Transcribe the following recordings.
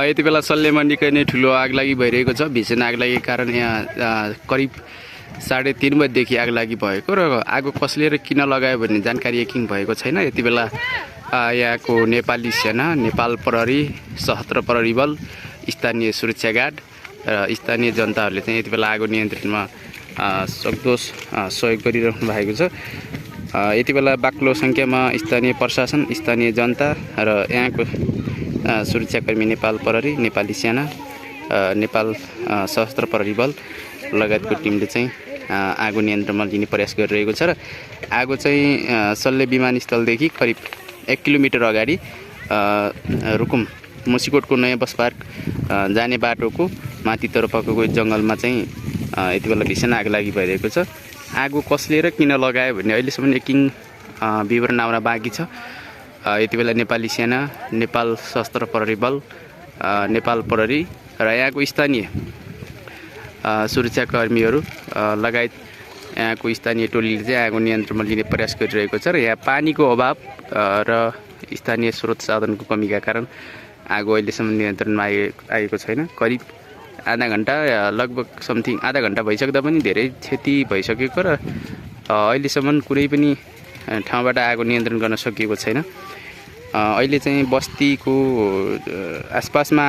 यति बेला सल्लेमा निकै नै ठुलो आगलागी भइरहेको छ। भीषण आगलागी कारण यहाँ करिब 3:30 बजेदेखि आगलागी भएको र आगो कसले र किन लगायो भन्ने जानकारी यकिन भएको छैन। यति बेला यहाँको नेपाली सेना, नेपाल प्रहरी, सशस्त्र प्रहरी बल, स्थानीय सुरक्षा गार्ड र स्थानीय जनताहरूले चाहिँ यति बेला आगो नियन्त्रणमा सक्दो सहयोग गरिरहनु भएको छ। यति बेला बाक्लो सङ्ख्यामा स्थानीय प्रशासन, स्थानीय जनता र यहाँको सुरक्षाकर्मी, नेपाल प्रहरी, नेपाली सेना, नेपाल सशस्त्र प्रहरी बल लगायतको टिमले चाहिँ आगो नियन्त्रणमा लिने प्रयास गरिरहेको छ र आगो चाहिँ सल्ले विमानस्थलदेखि करिब 1 किलोमिटर अगाडि रुकुम मुसिकोटको नयाँ बस पार्क जाने बाटोको माथितर्फको जङ्गलमा चाहिँ यति बेला भीषण आगलागी भइरहेको छ। आगो कसले र किन लगायो भन्ने अहिलेसम्म यकिन विवरण आउन बाँकी छ। यति बेला नेपाली सेना, नेपाल सशस्त्र प्रहरी बल, नेपाल प्रहरी र यहाँको स्थानीय सुरक्षाकर्मीहरू लगायत यहाँको स्थानीय टोलीले चाहिँ आगो नियन्त्रणमा लिने प्रयास गरिरहेको छ र यहाँ पानीको अभाव र स्थानीय स्रोत साधनको कमीका कारण आगो अहिलेसम्म नियन्त्रणमा आएको छैन। करिब आधा घन्टा लगभग समथिङ आधा घन्टा भइसक्दा पनि धेरै क्षति भइसकेको र अहिलेसम्म कुनै पनि ठाउँबाट आगो नियन्त्रण गर्न सकिएको छैन। अहिले चाहिँ बस्तीको आसपासमा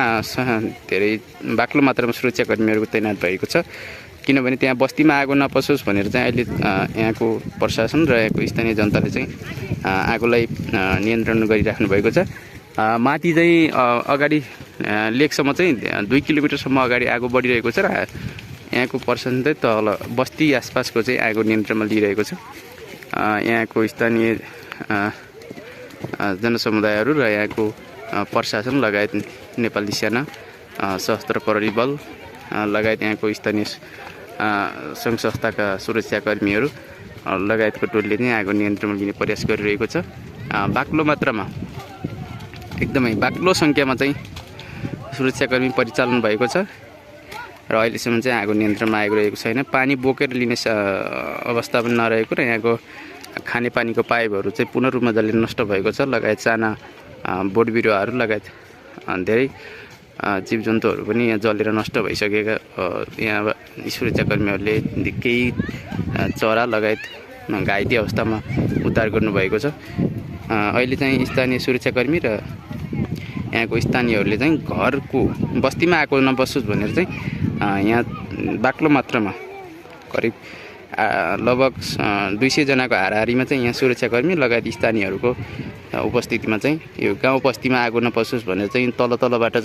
धेरै बाक्लो मात्रामा सुरक्षाकर्मीहरू तैनात भएको छ, किनभने त्यहाँ बस्तीमा आगो नपसोस् भनेर चाहिँ अहिले यहाँको प्रशासन र यहाँको स्थानीय जनताले चाहिँ आगोलाई नियन्त्रण गरिराख्नु भएको छ। माथि चाहिँ अगाडि लेकसम्म चाहिँ 2 किलोमिटरसम्म अगाडि आगो बढिरहेको छ र यहाँको प्रशासन चाहिँ तल बस्ती आसपासको चाहिँ आगो नियन्त्रणमा लिइरहेको छ। यहाँको स्थानीय जनसमुदायहरू र यहाँको प्रशासन लगायत नेपाली सेना, सशस्त्र प्रहरी बल लगायत यहाँको स्थानीय सङ्घ संस्थाका सुरक्षाकर्मीहरू लगायतको टोलीले चाहिँ आगो नियन्त्रणमा लिने प्रयास गरिरहेको छ। बाक्लो मात्रामा एकदमै बाक्लो सङ्ख्यामा चाहिँ सुरक्षाकर्मी परिचालन भएको छ र अहिलेसम्म चाहिँ आगो नियन्त्रणमा आइरहेको छैन। पानी बोकेर लिने अवस्था पनि नरहेको र यहाँको खानेपानीको पाइपहरू चाहिँ पूर्ण रूपमा जलेर नष्ट भएको छ। लगायत साना बोट बिरुवाहरू लगायत धेरै जीवजन्तुहरू पनि यहाँ जलेर नष्ट भइसकेका यहाँ सुरक्षाकर्मीहरूले केही चरा लगायत घाइते अवस्थामा उद्धार गर्नुभएको छ। अहिले चाहिँ स्थानीय सुरक्षाकर्मी र यहाँको स्थानीयहरूले चाहिँ घरको बस्तीमा आगो नबसोस् भनेर चाहिँ यहाँ बाक्लो मात्रामा करिब लगभग 200 जनाको हाराहारीमा चाहिँ यहाँ सुरक्षाकर्मी लगायत स्थानीयहरूको उपस्थितिमा चाहिँ यो गाउँ बस्तीमा आगो नपसोस् भनेर चाहिँ तलबाट